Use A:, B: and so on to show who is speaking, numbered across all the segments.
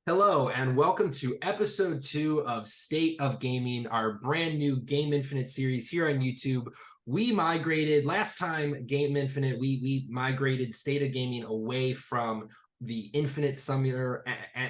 A: Hello, and welcome to episode 2 of State of Gaming, our brand new Game Infinite series here on YouTube. We migrated last time, Game Infinite, we migrated State of Gaming away from the Infinite Summer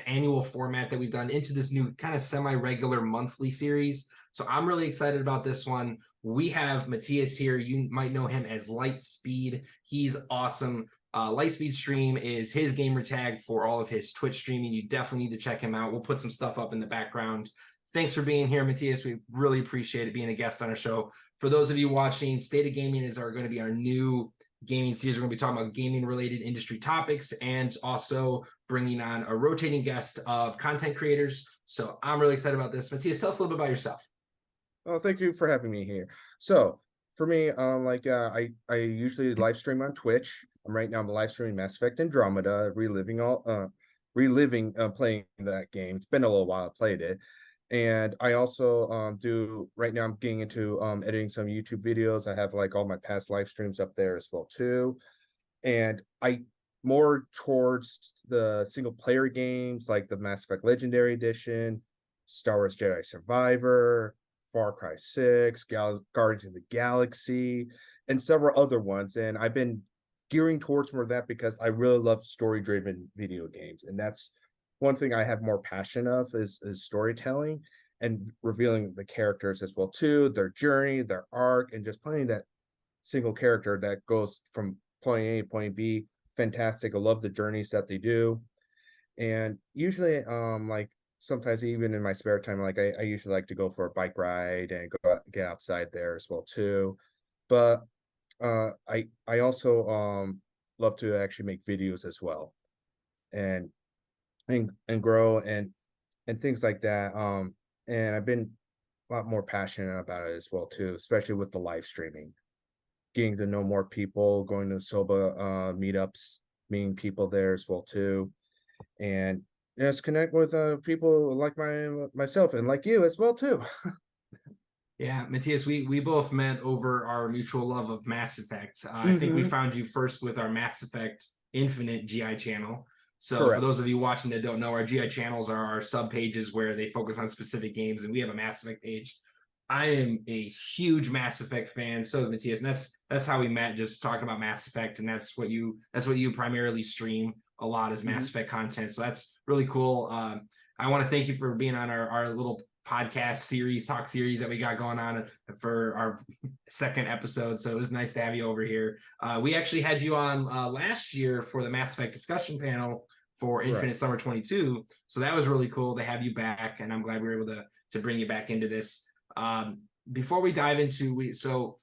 A: annual format that we've done into this new kind of semi-regular monthly series. So I'm really excited about this one. We have Matthias here. You might know him as Lightspeed. He's awesome. Lightspeed Stream is his gamer tag for all of his Twitch streaming. You definitely need to check him out. We'll put some stuff up in the background. Thanks for being here, Matthias. We really appreciate it being a guest on our show. For those of you watching, State of Gaming is going to be our new gaming series. We're going to be talking about gaming-related industry topics and also bringing on a rotating guest of content creators. So I'm really excited about this. Matthias, tell us a little bit about yourself.
B: Oh, thank you for having me here. So for me, I usually live stream on Twitch. Right now I'm live streaming Mass Effect Andromeda, reliving playing that game. It's been a little while I played it. And I also do right now I'm getting into editing some YouTube videos. I have like all my past live streams up there as well too. And I more towards the single player games like the Mass Effect Legendary Edition, Star Wars Jedi Survivor, Far Cry 6, Guardians of the Galaxy, and several other ones. And I've been gearing towards more of that because I really love story-driven video games. And that's one thing I have more passion of is storytelling and revealing the characters as well too, their journey, their arc, and just playing that single character that goes from point A to point B. Fantastic. I love the journeys that they do. And usually like sometimes even in my spare time, like I usually like to go for a bike ride and go get outside there as well too. But I also love to actually make videos as well and and grow and things like that. And I've been a lot more passionate about it as well too, especially with the live streaming, getting to know more people, going to SOBA meetups, meeting people there as well too, and just connect with people like myself and like you as well too.
A: Yeah, Matthias, we both met over our mutual love of Mass Effect. I think we
B: Mm-hmm.
A: found you first with our Mass Effect Infinite GI channel. So for
B: Correct.
A: those of you watching that don't know, our GI channels are our sub pages where they focus on specific games, and we have a Mass Effect page. I am a huge Mass Effect fan, so is Matthias, and that's how we met, just talking about Mass Effect, and that's what you primarily stream a lot is Mass
B: Mm-hmm.
A: Effect content. So that's really cool. I want to thank you for being on our little podcast series, talk series that we got going on for our second episode. So it was nice to have you over here. We actually had you on last year for the Mass Effect discussion panel for
B: Right.
A: Infinite Summer 22. So that was really cool to have you back, and I'm glad we were able to bring you back into this. Before we dive into so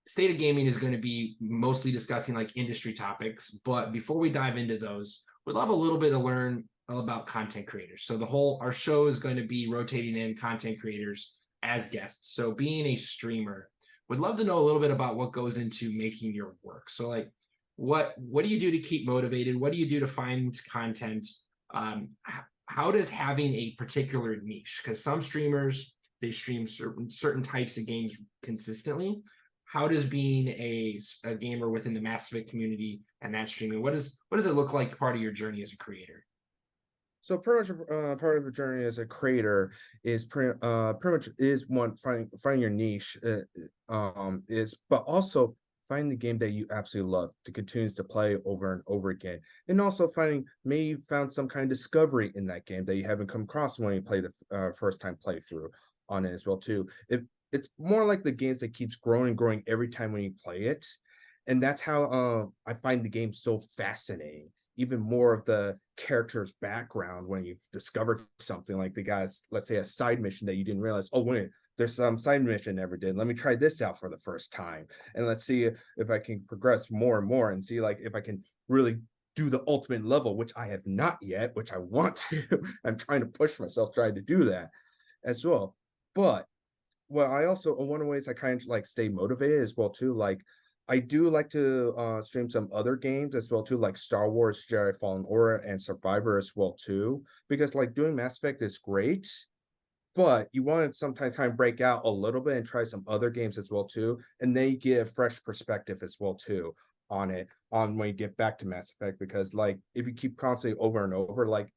A: State of Gaming is going to be mostly discussing like industry topics, but before we dive into those, we'd love a little bit to learn about content creators. So our show is going to be rotating in content creators as guests. So being a streamer, would love to know a little bit about what goes into making your work. So like what do you do to keep motivated? What do you do to find content? How does having a particular niche? Because some streamers they stream certain types of games consistently. How does being a gamer within the Mass Effect community and that streaming, what does it look like part of your journey as a creator?
B: So pretty much part of the journey as a creator is pretty much is one finding your niche is but also finding the game that you absolutely love to continues to play over and over again, and also finding maybe you found some kind of discovery in that game that you haven't come across when you play the first time playthrough on it as well too. It's more like the games that keeps growing and growing every time when you play it, and that's how I find the game so fascinating. Even more of the character's background when you've discovered something, like the guy's, let's say, a side mission that you didn't realize, oh wait, there's some side mission I never did, let me try this out for the first time, and let's see if I can progress more and more and see like if I can really do the ultimate level, which I have not yet, which I want to. I'm trying to push myself trying to do that as well. But well, I also one of the ways I kind of like stay motivated as well too, like I do like to stream some other games as well too, like Star Wars Jedi Fallen Order and Survivor as well too, because like doing Mass Effect is great, but you want to sometimes kind of break out a little bit and try some other games as well too, and then you get a fresh perspective as well too on when you get back to Mass Effect, because like if you keep constantly over and over, like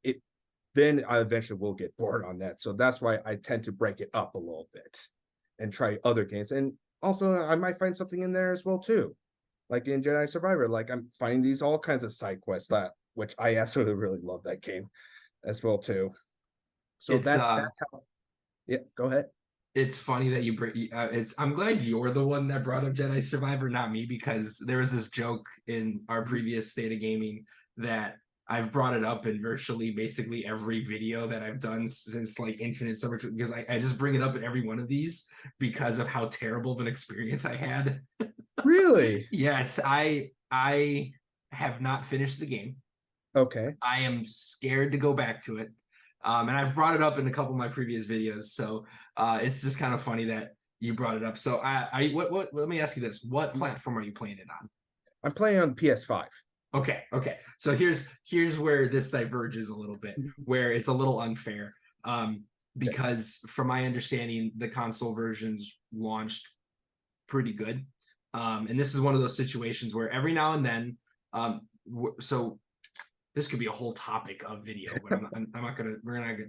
B: then I eventually will get bored on that. So that's why I tend to break it up a little bit and try other games. And also I might find something in there as well too. Like in Jedi Survivor, like I'm finding these all kinds of side quests that which I absolutely really love that game as well too. So
A: It's
B: that yeah, go ahead.
A: it's funny that you bring it's I'm glad you're the one that brought up Jedi Survivor, not me, because there was this joke in our previous State of Gaming that I've brought it up in virtually basically every video that I've done since like Infinite Summer, because I just bring it up in every one of these because of how terrible of an experience I had.
B: Really?
A: Yes, I have not finished the game.
B: Okay.
A: I am scared to go back to it. And I've brought it up in a couple of my previous videos. So it's just kind of funny that you brought it up. So let me ask you this. What platform are you playing it on?
B: I'm playing on PS5.
A: Okay. So here's where this diverges a little bit, where it's a little unfair. Because from my understanding, the console versions launched pretty good. And this is one of those situations where every now and then, so this could be a whole topic of video, but I'm not gonna,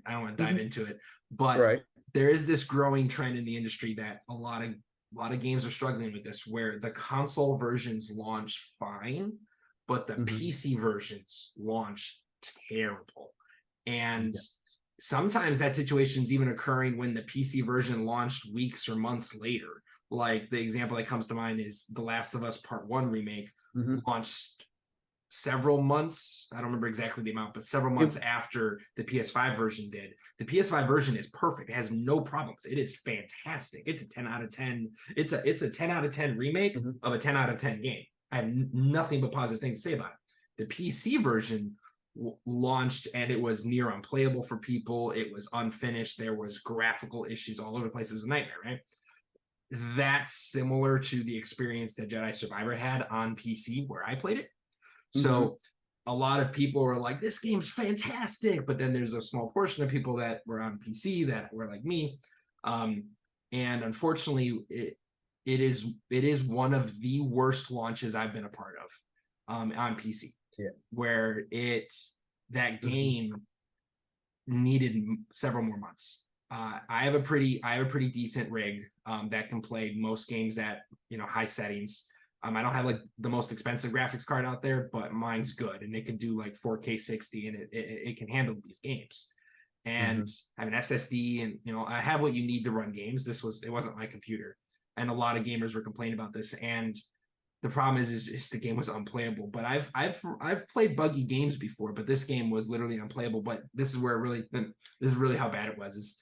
A: I don't want to dive into it. But
B: Right.
A: there is this growing trend in the industry that a lot of games are struggling with this, where the console versions launch fine, but the PC versions launch terrible. And sometimes that situation is even occurring when the PC version launched weeks or months later. Like the example that comes to mind is The Last of Us Part 1 remake launched several months. I don't remember exactly the amount, but several months after the PS5 version did. The PS5 version is perfect. It has no problems. It is fantastic. It's a 10 out of 10. It's a 10 out of 10 remake of a 10 out of 10 game. I have nothing but positive things to say about it. The PC version launched and it was near unplayable for people. It was unfinished. There was graphical issues all over the place. It was a nightmare, right? That's similar to the experience that Jedi Survivor had on PC where I played it. So a lot of people were like, this game's fantastic. But then there's a small portion of people that were on PC that were like me. And unfortunately, it is one of the worst launches I've been a part of on PC.
B: Yeah.
A: Where that game needed several more months. I have a pretty decent rig that can play most games at high settings. I don't have like the most expensive graphics card out there, but mine's good and it can do like 4K 60 and it can handle these games. And I have an SSD and I have what you need to run games. It wasn't my computer, and a lot of gamers were complaining about this. And the problem is just the game was unplayable. But I've played buggy games before, but this game was literally unplayable. But this is really how bad it was. Is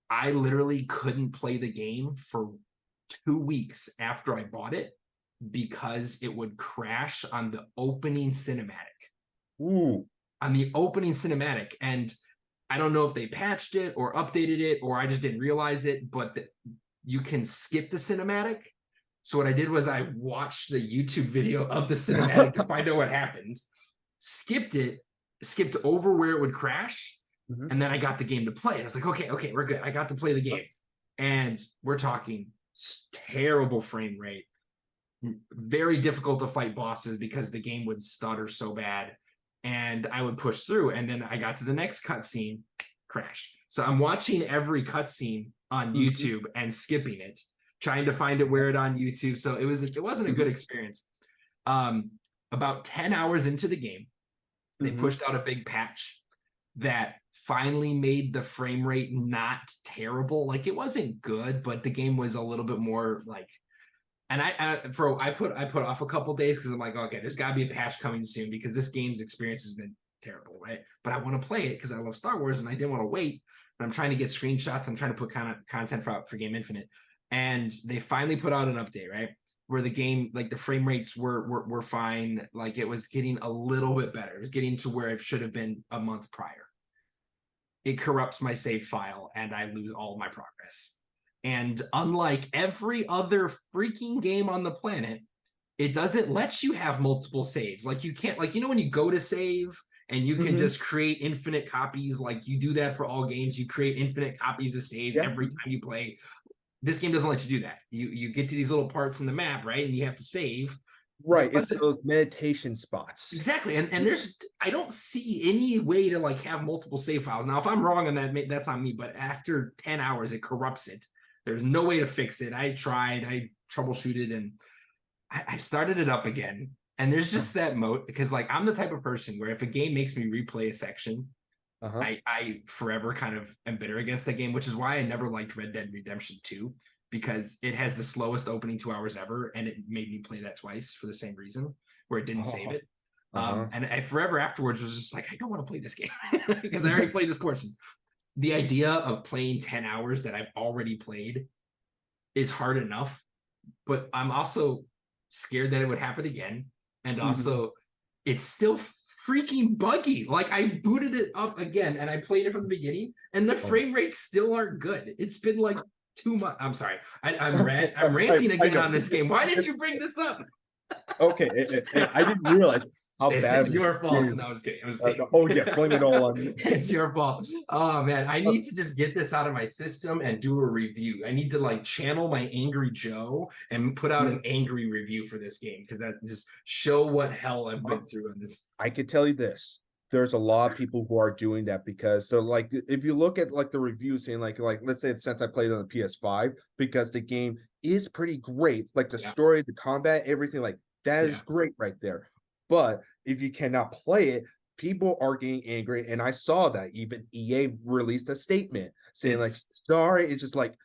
A: I literally couldn't play the game for 2 weeks after I bought it because it would crash on the opening cinematic.
B: Ooh.
A: On the opening cinematic. And I don't know if they patched it or updated it or I just didn't realize it, but you can skip the cinematic. So what I did was I watched the YouTube video of the cinematic to find out what happened, skipped over where it would crash, and then I got the game to play. I was like, okay, we're good. I got to play the game. And we're talking terrible frame rate, very difficult to fight bosses because the game would stutter so bad. And I would push through. And then I got to the next cutscene, crash. So I'm watching every cutscene on YouTube and skipping it, trying to find it where it on YouTube. So it wasn't a good experience. About 10 hours into the game, they pushed out a big patch that finally made the frame rate not terrible. Like it wasn't good, but the game was a little bit more like, and I put off a couple days because I'm like, okay, there's got to be a patch coming soon because this game's experience has been terrible, right? But I want to play it because I love Star Wars and I didn't want to wait. But I'm trying to get screenshots. I'm trying to put kind of content for Game Infinite, and they finally put out an update, right? Where the game, like the frame rates were fine. Like it was getting a little bit better. It was getting to where it should have been a month prior. It corrupts my save file and I lose all my progress. And unlike every other freaking game on the planet, it doesn't let you have multiple saves. Like you can't, like, when you go to save and you can just create infinite copies, like you do that for all games, you create infinite copies of saves every time you play. This game doesn't let you do that. You get to these little parts in the map, right? And you have to save.
B: Right, it's those meditation spots.
A: Exactly. And I don't see any way to like have multiple save files. Now, if I'm wrong on that, that's on me, but after 10 hours, it corrupts it. There's no way to fix it. I tried, I troubleshooted, and I started it up again. And there's just that mode because like I'm the type of person where if a game makes me replay a section, I forever kind of am bitter against that game, which is why I never liked Red Dead Redemption 2, because it has the slowest opening 2 hours ever, and it made me play that twice for the same reason, where it didn't save it. And I forever afterwards was just like, I don't want to play this game because I already played this portion. The idea of playing 10 hours that I've already played is hard enough, but I'm also scared that it would happen again. And also, it's still freaking buggy. Like I booted it up again and I played it from the beginning, and the frame rates still aren't good. It's been like 2 months. I'm sorry. I'm ranting again on this game. Why did you bring this up?
B: Okay, I didn't realize how bad.
A: It's your fault. No, I was kidding.
B: Oh yeah, blame it all on me.
A: It's your fault. Oh man, I need to just get this out of my system and do a review. I need to like channel my angry Joe and put out an angry review for this game, because that just show what hell I've been through on this.
B: I could tell you this. There's a lot of people who are doing that because they're like, if you look at like the reviews saying like let's say since I played on the PS5, because the game is pretty great, like the story, the combat, everything, like that is great right there. But if you cannot play it, people are getting angry, and I saw that even EA released a statement saying like, sorry, it's just like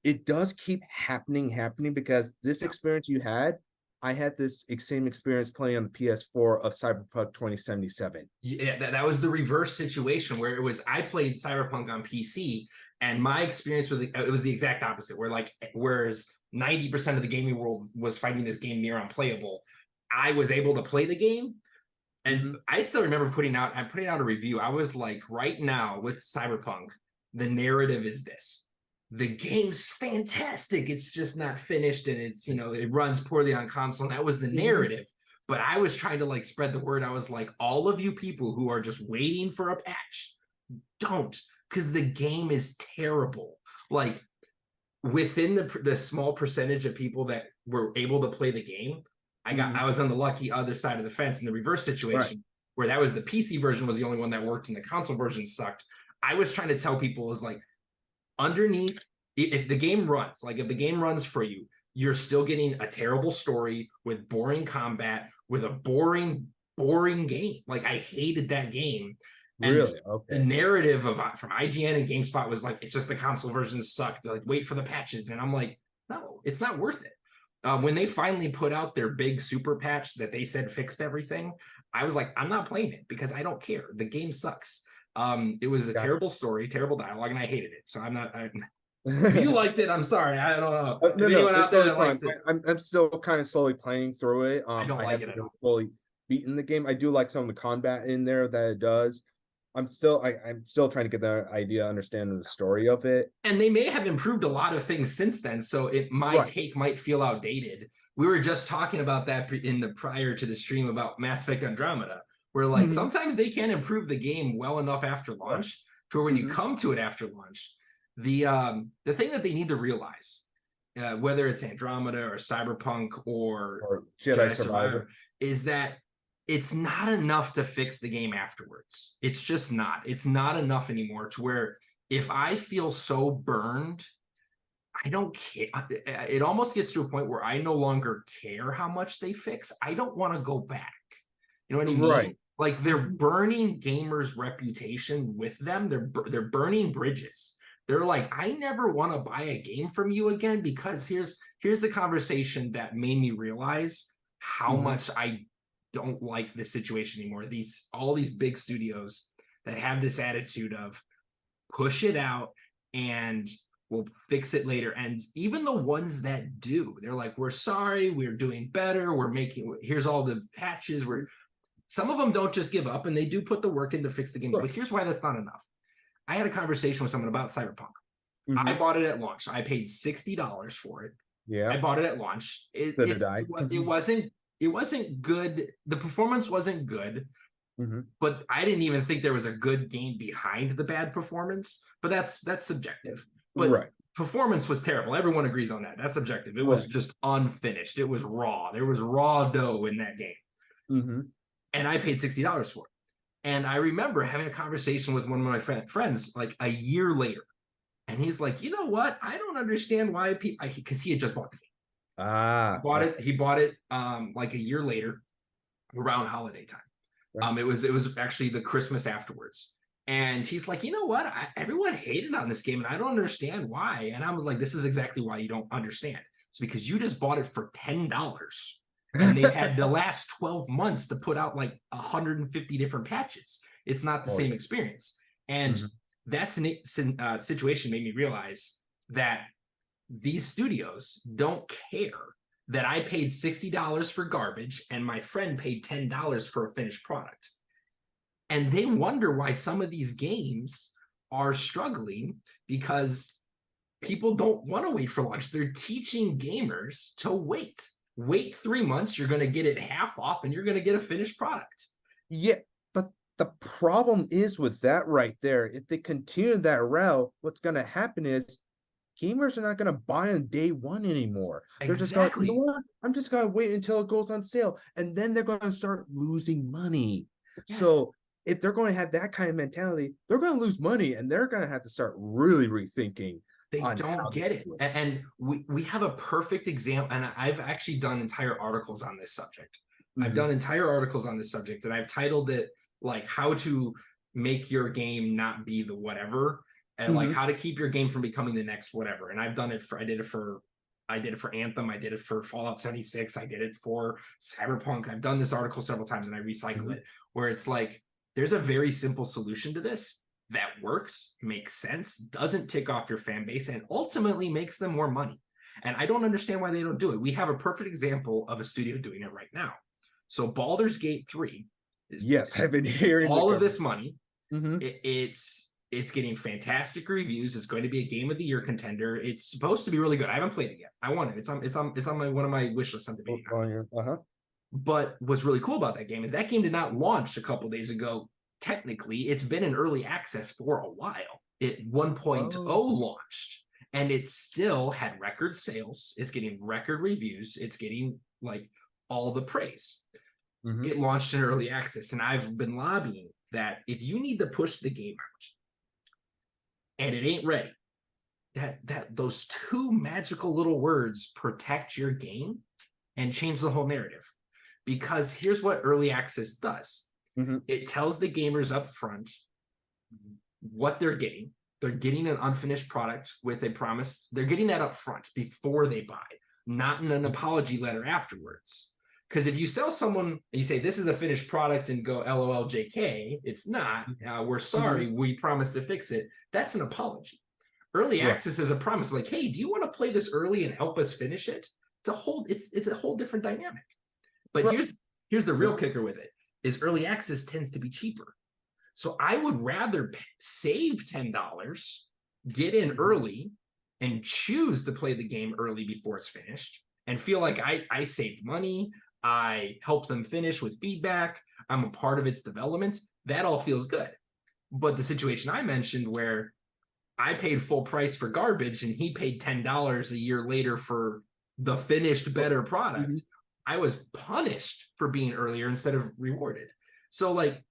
B: it does keep happening because this experience you had, I had this same experience playing on the PS4 of Cyberpunk 2077.
A: Yeah, that was the reverse situation where it was I played Cyberpunk on PC, and my experience with it was the exact opposite. Where like whereas 90% of the gaming world was finding this game near unplayable, I was able to play the game. And I still remember putting out a review. I was like, right now with Cyberpunk, the narrative is this. The game's fantastic. It's just not finished, and it's, it runs poorly on console. And that was the narrative. But I was trying to like spread the word. I was like, all of you people who are just waiting for a patch, don't, because the game is terrible. Like within the small percentage of people that were able to play the game, I was on the lucky other side of the fence in the reverse situation, where that was the PC version was the only one that worked and the console version sucked. I was trying to tell people is like, underneath, if the game runs, like if the game runs for you, you're still getting a terrible story with boring combat, with a boring game. Like I hated that game. And
B: really? Okay.
A: The narrative from IGN and GameSpot was like, it's just the console version sucked. They're like, wait for the patches. And I'm like, no, it's not worth it. When they finally put out their big super patch that they said fixed everything, I was like, I'm not playing it because I don't care. The game sucks. It was a terrible story, terrible dialogue, and I hated it. So I'm not. If you liked it, I'm sorry. I don't know. Anyone out there that likes it,
B: I'm still kind of slowly playing through it.
A: I don't like it at all.
B: Fully beaten the game. I do like some of the combat in there that it does. I'm still trying to get the understanding the story of it.
A: And they may have improved a lot of things since then, so my take might feel outdated. We were just talking about that prior to the stream about Mass Effect Andromeda, where like sometimes they can improve the game well enough after launch to where when you come to it after launch, the thing that they need to realize, whether it's Andromeda or Cyberpunk or
B: Jedi Survivor,
A: is that it's not enough to fix the game afterwards. It's just not. It's not enough anymore to where if I feel so burned, I don't care. It almost gets to a point where I no longer care how much they fix. I don't want to go back. You know what I mean?
B: Right.
A: Like they're burning gamers' reputation with them. They're burning bridges. They're like, I never want to buy a game from you again, because here's the conversation that made me realize how much I don't like this situation anymore. All these big studios that have this attitude of push it out and we'll fix it later. And even the ones that do, they're like, we're sorry, we're doing better, here's all the patches. Some of them don't just give up, and they do put the work in to fix the game. But here's why that's not enough. I had a conversation with someone about Cyberpunk. I bought it at launch. I paid $60 for it.
B: Yeah,
A: I bought it at launch. It wasn't good. The performance wasn't good, but I didn't even think there was a good game behind the bad performance. But that's subjective. But performance was terrible. Everyone agrees on that. That's subjective. It was
B: Right.
A: just unfinished. It was raw. There was raw dough in that game.
B: Mm-hmm.
A: And I paid $60 for it. And I remember having a conversation with one of my friends like a year later. And he's like, you know what? I don't understand why people, because he had just bought the game.
B: Ah, yeah.
A: He bought it like a year later around holiday time.
B: Right.
A: It was actually the Christmas afterwards. And he's like, you know what? Everyone hated on this game, and I don't understand why. And I was like, this is exactly why you don't understand. It's because you just bought it for $10, and they've had the last 12 months to put out like 150 different patches. It's not the
B: Oh,
A: same
B: yeah.
A: experience. And
B: Mm-hmm.
A: that situation made me realize that these studios don't care that I paid $60 for garbage and my friend paid $10 for a finished product. And they wonder why some of these games are struggling because people don't want to wait for launch. They're teaching gamers to wait. Wait 3 months, you're going to get it half off and you're going to get a finished product.
B: Yeah, but the problem is with that right there. If they continue that route, what's going to happen is gamers are not going to buy on day one anymore. They're just going, you know
A: Exactly.
B: what? I'm just going to wait until it goes on sale. And then they're going to start losing money.
A: Yes.
B: So if they're going to have that kind of mentality, they're going to lose money and they're going to have to start really rethinking
A: They
B: on
A: don't
B: how they
A: get it.
B: do it.
A: And we have a perfect example. And I've actually done entire articles on this subject. I've
B: Mm-hmm.
A: done entire articles on this subject, and I've titled it like how to make your game not be the whatever, and like
B: Mm-hmm.
A: how to keep your game from becoming the next whatever. And I've done it for, I did it for Anthem, I did it for Fallout 76, I did it for Cyberpunk. I've done this article several times and I recycle
B: Mm-hmm.
A: it, where it's like there's a very simple solution to this that works, makes sense, doesn't tick off your fan base, and ultimately makes them more money. And I don't understand why they don't do it. We have a perfect example of a studio doing it right now. So Baldur's Gate 3 is
B: Yes, I've been hearing
A: all
B: like
A: of this money.
B: mm-hmm.
A: It's getting fantastic reviews. It's going to be a game of the year contender. It's supposed to be really good. I haven't played it yet. I want it. It's on one of my wish lists. I'm debating on.
B: Uh-huh.
A: But what's really cool about that game is that game did not launch a couple days ago. Technically, it's been in early access for a while. It 1.0
B: Oh.
A: launched, and it still had record sales. It's getting record reviews. It's getting like all the praise.
B: Mm-hmm.
A: It launched in early access, and I've been lobbying that if you need to push the game out and it ain't ready, that those two magical little words protect your game and change the whole narrative. Because here's what early access does.
B: Mm-hmm.
A: It tells the gamers up front what they're getting. They're getting an unfinished product with a promise. They're getting that up front before they buy, not in an apology letter afterwards. Because if you sell someone and you say this is a finished product and go LOL JK, it's not. We're sorry. We promised to fix it. That's an apology. Early
B: Right.
A: access is a promise. Like, hey, do you want to play this early and help us finish it? It's a whole different dynamic. But
B: Right.
A: here's the real kicker with it is early access tends to be cheaper. So I would rather save $10, get in early, and choose to play the game early before it's finished, and feel like I saved money. I helped them finish with feedback. I'm a part of its development. That all feels good. But the situation I mentioned where I paid full price for garbage and he paid $10 a year later for the finished, better product,
B: Mm-hmm.
A: I was punished for being earlier instead of rewarded. So like,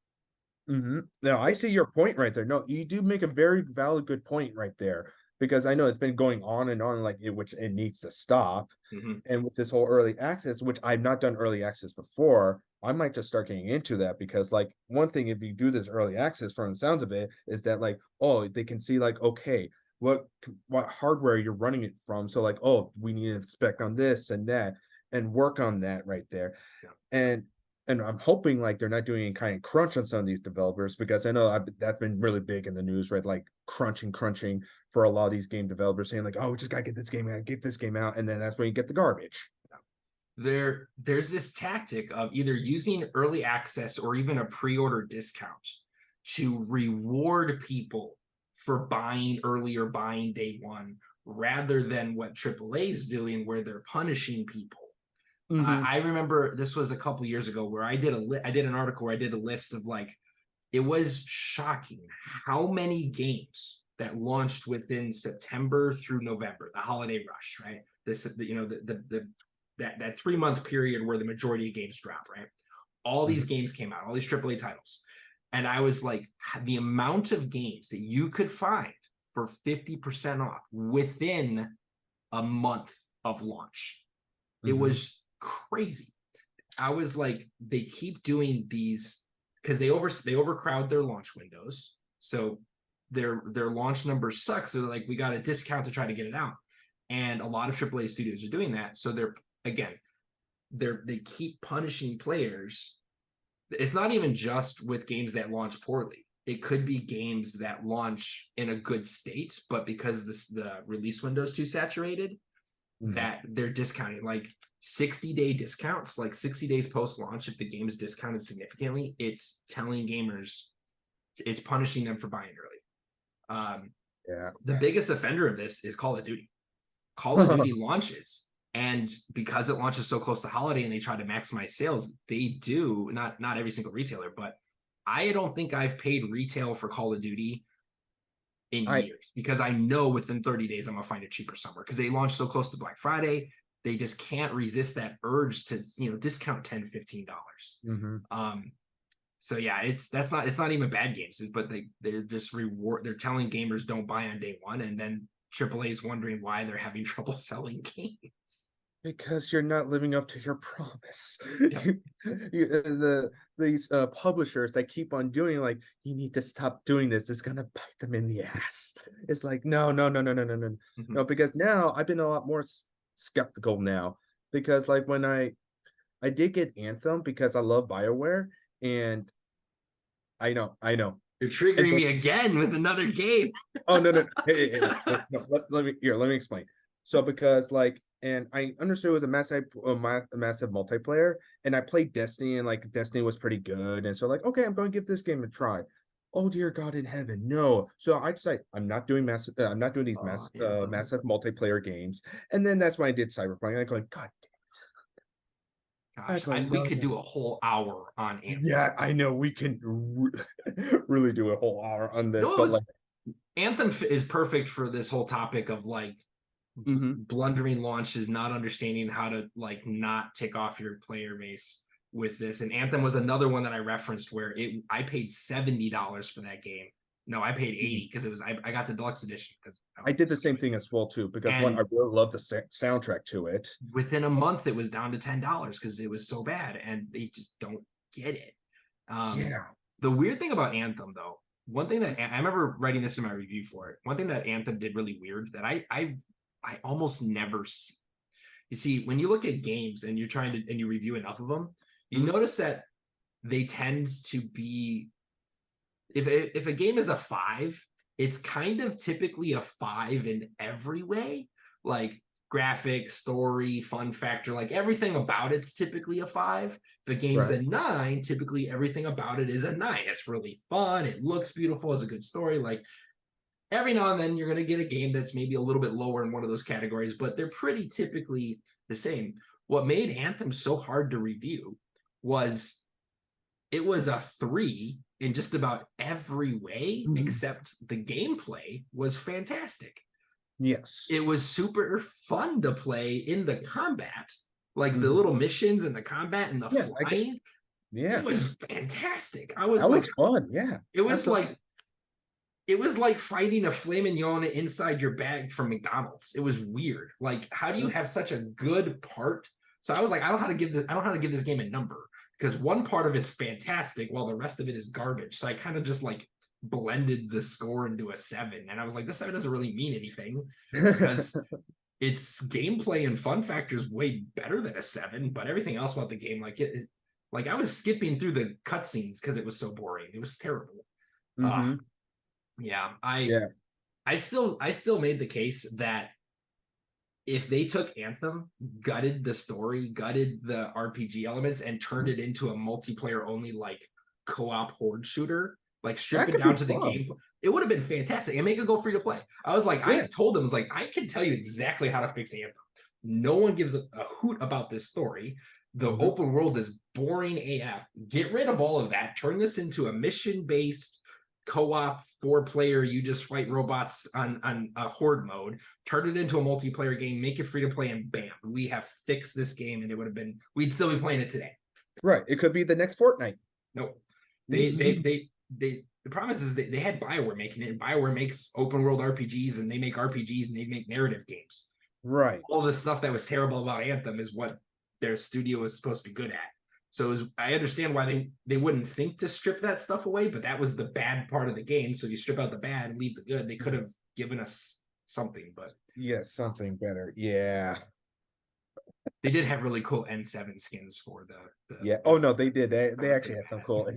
B: Mm-hmm. Now I see your point right there. No, you do make a very valid, good point right there because I know it's been going on and on, like which it needs to stop.
A: mm-hmm.
B: And with this whole early access, which I've not done early access before, I might just start getting into that because, like, one thing if you do this early access, from the sounds of it, is that like, oh, they can see like, okay, what hardware you're running it from. So like, oh, we need to spec on this and that and work on that right there.
A: Yeah.
B: And I'm hoping like they're not doing any kind of crunch on some of these developers because I know that's been really big in the news, right? Like crunching for a lot of these game developers saying like, oh, we just gotta get this game out, and then that's when you get the garbage.
A: There's this tactic of either using early access or even a pre-order discount to reward people for buying early or buying day one, rather than what AAA is doing, where they're punishing people.
B: Mm-hmm.
A: I remember this was a couple years ago where I did an article where I did a list of like, it was shocking how many games that launched within September through November, the holiday rush, right? This, you know, that 3-month period where the majority of games drop, right? All these games came out, all these AAA titles. And I was like, the amount of games that you could find for 50% off within a month of launch, it was crazy. I was like, they keep doing these because they overcrowd their launch windows. So their launch numbers suck. So they're like, we got a discount to try to get it out. And a lot of AAA studios are doing that. So they keep punishing players. It's not even just with games that launch poorly. It could be games that launch in a good state, but because the release window is too saturated, that they're discounting, like 60-day discounts, like 60 days post-launch. If the game is discounted significantly, it's telling gamers, it's punishing them for buying early. The biggest offender of this is Call of Duty. Call of Duty launches, and because it launches so close to holiday and they try to maximize sales, they do, not every single retailer, but I don't think I've paid retail for Call of Duty in years, because I know within 30 days I'm gonna find it cheaper somewhere, because they launch so close to Black Friday. They just can't resist that urge to, you know, discount $10-15. So yeah, it's not even bad games, but they're just they're telling gamers don't buy on day one, and then AAA is wondering why they're having trouble selling games.
B: Because you're not living up to your promise.
A: Yep.
B: These publishers that keep on doing, like, you need to stop doing this. It's gonna bite them in the ass. It's like, no. No, because now I've been a lot more skeptical now, because like when I did get Anthem because I love BioWare, and I know.
A: You're triggering me again with another game.
B: Oh no. Hey. No, let me explain. So because like, and I understood it was a massive multiplayer, and I played Destiny, and like Destiny was pretty good, and so like, okay, I'm going to give this game a try. Oh dear God in heaven, no! So I decided I'm not doing massive multiplayer games, and then that's when I did Cyberpunk. And I'm going, God
A: Gosh, we could do a whole hour on Anthem.
B: Yeah, I know we can really do a whole hour on this, but like,
A: Anthem is perfect for this whole topic of like blundering launches, not understanding how to like not tick off your player base with this. And Anthem was another one that I referenced where I paid $70 for that game. No, I paid $80 because it was I got the deluxe edition because
B: I did the same thing as well too, because I really loved the soundtrack to it.
A: Within a month, it was down to $10 because it was so bad, and they just don't get it. The weird thing about Anthem, though, one thing that I remember writing this in my review for it. One thing that Anthem did really weird that I almost never see. You see, when you look at games and you're trying to and you review enough of them, you notice that they tend to be, if a game is a 5, it's kind of typically a 5 in every way, like graphics, story, fun factor, like everything about it's typically a 5. If the game's a 9, typically everything about it is a 9. It's really fun, it looks beautiful, has a good story. Like every now and then you're going to get a game that's maybe a little bit lower in one of those categories, but they're pretty typically the same. What made Anthem so hard to review was it was a 3 in just about every way, except the gameplay was fantastic.
B: Yes.
A: It was super fun to play in the combat, like the little missions and the combat and the flying. It was fantastic.
B: That was fun. Yeah.
A: It was like, it was like fighting a filet mignon inside your bag from McDonald's. It was weird. Like, how do you have such a good part? So I was like, I don't know how to give this game a number, because one part of it's fantastic while the rest of it is garbage. So I kind of just like blended the score into a 7, and I was like, this 7 doesn't really mean anything because its gameplay and fun factor is way better than a 7, but everything else about the game, like I was skipping through the cutscenes because it was so boring. It was terrible. I still made the case that if they took Anthem, gutted the story, gutted the RPG elements, and turned it into a multiplayer only like co-op horde shooter, like strip it down to the game, it would have been fantastic and make it go free to play. I was like, I told them, I was like, I can tell you exactly how to fix Anthem. No one gives a hoot about this story. The open world is boring AF. Get rid of all of that. Turn this into a mission-based co-op 4-player, you just fight robots on a horde mode, turn it into a multiplayer game, make it free to play, and bam, we have fixed this game, and it would have been, we'd still be playing it today.
B: Right. It could be the next Fortnite.
A: Nope. The problem is they had BioWare making it, and BioWare makes open world RPGs, and they make RPGs, and they make narrative games.
B: Right.
A: All the stuff that was terrible about Anthem is what their studio was supposed to be good at. So I understand why they wouldn't think to strip that stuff away, but that was the bad part of the game. So you strip out the bad and leave the good. They could have given us something, but
B: something better. Yeah.
A: They did have really cool N7 skins for the
B: yeah. Oh no, they did. They actually had some cool.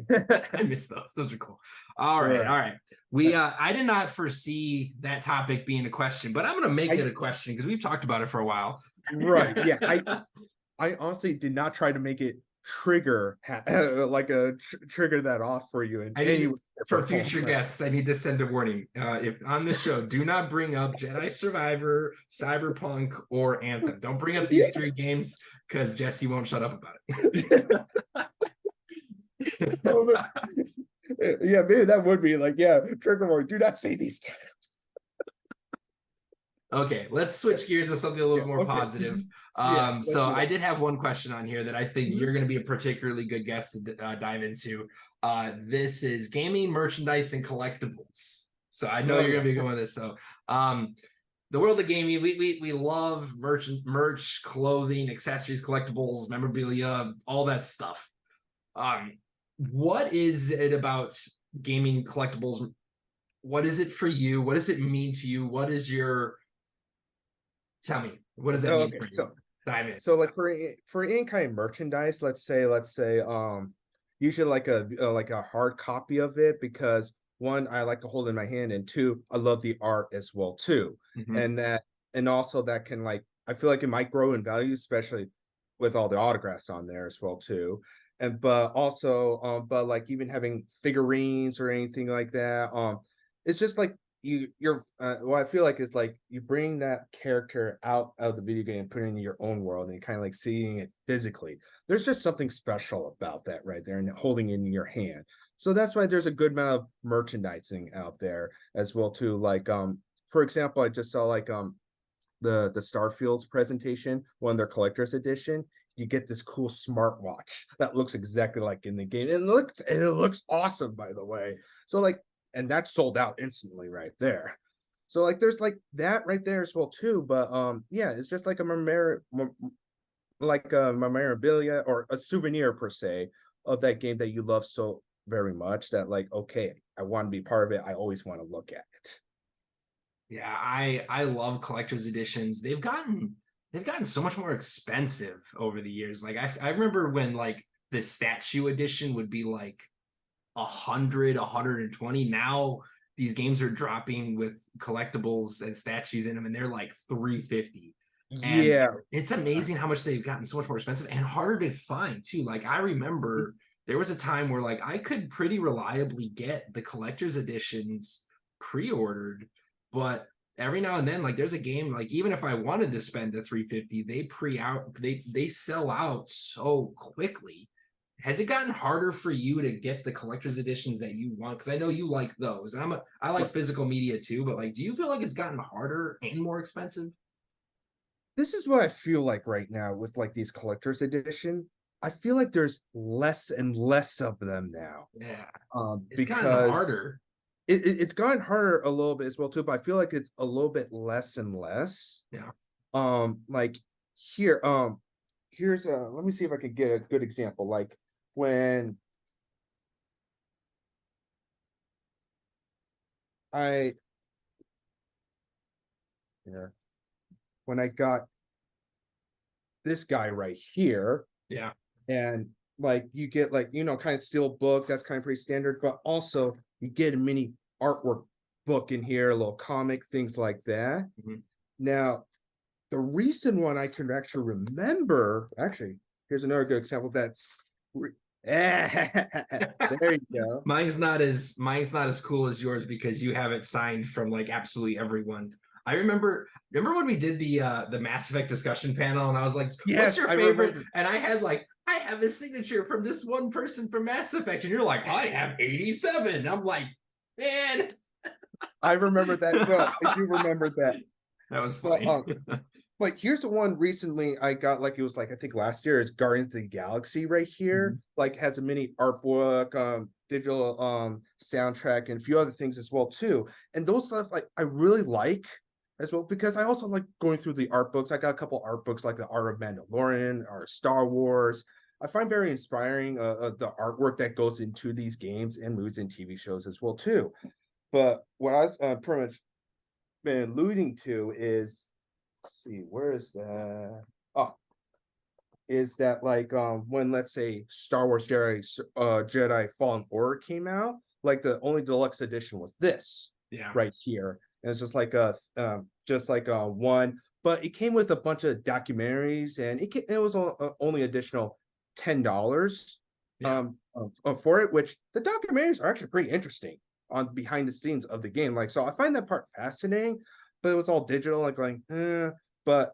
A: I missed those. Those are cool. All right. We I did not foresee that topic being a question, but I'm gonna make it a question because we've talked about it for a while.
B: Right. Yeah. I honestly did not try to make it trigger trigger that off for you. And
A: for future guests, I need to send a warning. If on the show, do not bring up Jedi Survivor, Cyberpunk, or Anthem. Don't bring up these 3 games because Jesse won't shut up about it.
B: Yeah, maybe that would be like, trigger warning. Do not say these times.
A: Okay, let's switch gears to something a little more positive. So I did have one question on here that I think you're going to be a particularly good guest to dive into. This is gaming, merchandise, and collectibles. So I know you're going to be going with this. So the world of gaming, we love merch, clothing, accessories, collectibles, memorabilia, all that stuff. What is it about gaming collectibles? What is it for you? What does it mean to you? What is your... Tell me, what does that mean for you?
B: So,
A: dive in.
B: So like for any kind of merchandise, let's say usually like a hard copy of it, because 1, I like to hold in my hand, and 2, I love the art as well too. And also that can, like, I feel like it might grow in value, especially with all the autographs on there as well too. And but like even having figurines or anything like that, it's just like what I feel like is like you bring that character out of the video game and put it in your own world, and kind of like seeing it physically. There's just something special about that right there, and holding it in your hand. So that's why there's a good amount of merchandising out there as well too. Like for example, I just saw like the Starfield's presentation, one of their collector's edition. You get this cool smartwatch that looks exactly like in the game. And it looks awesome, by the way. So like, and that sold out instantly right there. So like there's like that right there as well too. But it's just like a memorabilia or a souvenir per se of that game that you love so very much, that like, okay, I want to be part of it. I always want to look at it.
A: Yeah, I love collector's editions. They've gotten so much more expensive over the years. Like I remember when like the statue edition would be like 100, 120. Now these games are dropping with collectibles and statues in them, and they're like 350. And it's amazing how much they've gotten so much more expensive and harder to find too. Like I remember there was a time where like I could pretty reliably get the collector's editions pre-ordered, but every now and then, like there's a game, like even if I wanted to spend the 350, they sell out so quickly. Has it gotten harder for you to get the collector's editions that you want? Because I know you like those, and I like physical media too. But like, do you feel like it's gotten harder and more expensive?
B: This is what I feel like right now with like these collector's edition. I feel like there's less and less of them now.
A: Yeah,
B: it's gotten harder. It's gotten harder a little bit as well too, but I feel like it's a little bit less and less.
A: Yeah.
B: Like here, here's let me see if I can get a good example. Like when I got this guy right here.
A: Yeah.
B: And like you get like, kind of steel book, that's kind of pretty standard, but also you get a mini artwork book in here, a little comic, things like that. Now, the recent one I can actually remember, here's another good example. There you go.
A: Mine's not as cool as yours because you have it signed from like absolutely everyone. I remember when we did the Mass Effect discussion panel, and I was like, what's your favorite? And I have a signature from this one person from Mass Effect, and you're like, I have 87. I'm like, Man,
B: I remember that. Well, I do remember that.
A: that was
B: But
A: funny.
B: but here's the one recently I got, like it was like I think last year, is Guardians of the Galaxy right here.
A: Mhm.
B: Like has a mini art book, digital soundtrack, and a few other things as well too. And those stuff like I really like as well, because I also like going through the art books. I got a couple art books like the Art of Mandalorian or Star Wars. I find very inspiring the artwork that goes into these games and movies and TV shows as well too. But what I was pretty much been alluding to is, let's see, where is that? Oh, is that like when, let's say, Star Wars Jedi Fallen Order came out, like the only deluxe edition was this
A: Yeah.
B: right here. And it's just like a one, but it came with a bunch of documentaries, and it was only additional $10
A: Yeah.
B: for it, which the documentaries are actually pretty interesting on behind the scenes of the game. Like, so I find that part fascinating, but it was all digital, like going, but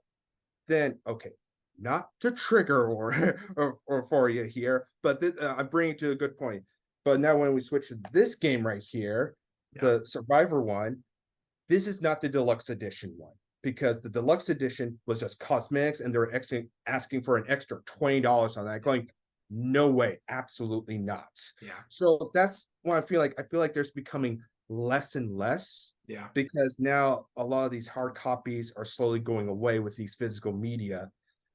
B: then okay, not to trigger or for you here, but this, I bring it to a good point. But now when we switch to this game right here,
A: Yeah.
B: the Survivor one, this is not the deluxe edition one, because the deluxe edition was just cosmetics, and they were asking for an extra $20 on that. Going, no way, absolutely not.
A: Yeah.
B: So that's what I feel like. I feel like there's becoming less and less,
A: Yeah.
B: because now a lot of these hard copies are slowly going away with these physical media,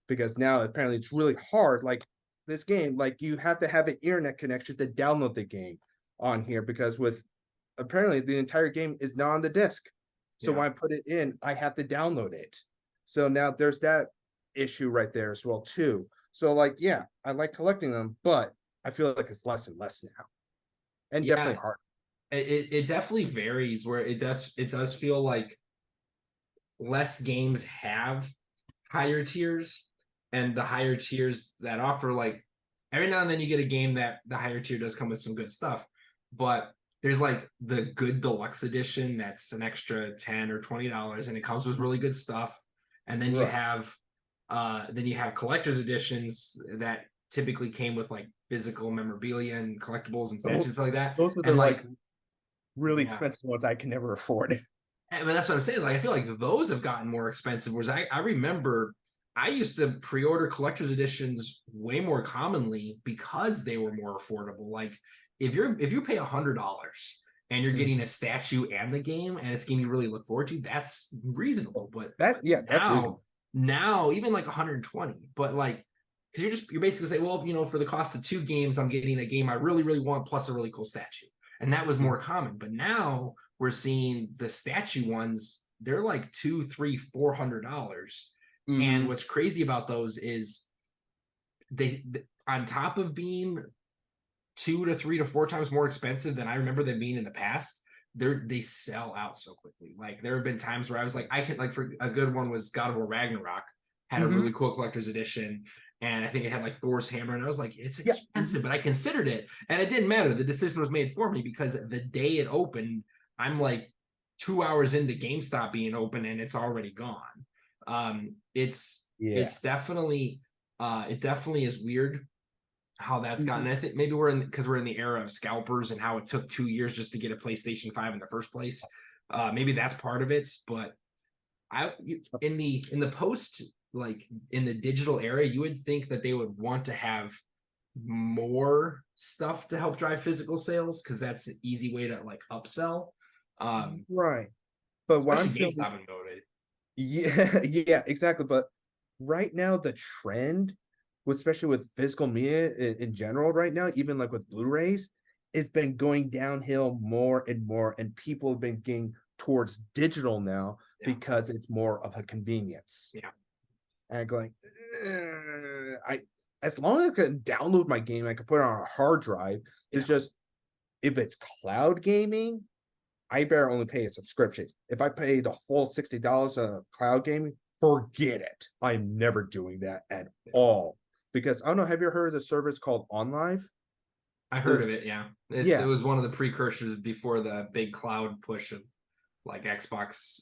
B: because now apparently it's really hard. Like this game, like you have to have an internet connection to download the game on here, because with apparently the entire game is not on the disc. So
A: Yeah.
B: when I put it in, I have to download it. So now there's that issue right there as well too. So like, yeah, I like collecting them, but I feel like it's less and less now, and
A: Yeah.
B: definitely hard.
A: It definitely varies where it does feel like less games have higher tiers, and the higher tiers that offer, like, every now and then you get a game that the higher tier does come with some good stuff, but there's like the good deluxe edition that's an extra $10 or $20 and it comes with really good stuff. And then
B: Right.
A: you have collector's editions that typically came with like physical memorabilia and collectibles and
B: Those,
A: statues like that.
B: those are the
A: And
B: like
A: like,
B: really
A: yeah,
B: expensive ones I can never afford.
A: I mean, that's what I'm saying. Like, I feel like those have gotten more expensive. Whereas I remember I used to pre-order collector's editions way more commonly because they were more affordable. Like, if you pay $100 and you're getting a statue and the game, and it's game you really look forward to, that's reasonable. But
B: That's reasonable.
A: now even like 120, but like, because you're basically saying, well, for the cost of two games, I'm getting a game I really really want plus a really cool statue, and that was more common. But now we're seeing the statue ones, they're like two, three, $400. And what's crazy about those is they, on top of being 2 to 3 to 4 times more expensive than I remember them being in the past, they sell out so quickly. Like, there have been times where I was like, I can, like, for a good one was God of War Ragnarok, had a really cool collector's edition, and I think it had like Thor's hammer, and I was like, it's
B: Yeah.
A: expensive, but I considered it, and it didn't matter. The decision was made for me because the day it opened, I'm like 2 hours into GameStop being open, and it's already gone. It's
B: Yeah.
A: definitely it definitely is weird how that's gotten. I think maybe because we're in the era of scalpers and how it took 2 years just to get a PlayStation 5 in the first place. Maybe that's part of it, but in the post, like in the digital era, you would think that they would want to have more stuff to help drive physical sales, because that's an easy way to like upsell.
B: Right. But what I'm
A: Especially
B: feeling,
A: GameStop and voted.
B: yeah, yeah, exactly. But right now, the trend, especially with physical media in general, right now, even like with Blu-rays, it's been going downhill more and more, and people have been getting towards digital now
A: Yeah.
B: because it's more of a convenience.
A: Yeah.
B: And going, I as long as I can download my game, I can put it on a hard drive. It's just, if it's cloud gaming, I better only pay a subscription. If I pay the full $60 of cloud gaming, forget it. I'm never doing that at all. Because I don't know, have you ever heard of the service called OnLive?
A: I heard of it, yeah. It
B: Yeah.
A: was one of the precursors before the big cloud push of like Xbox,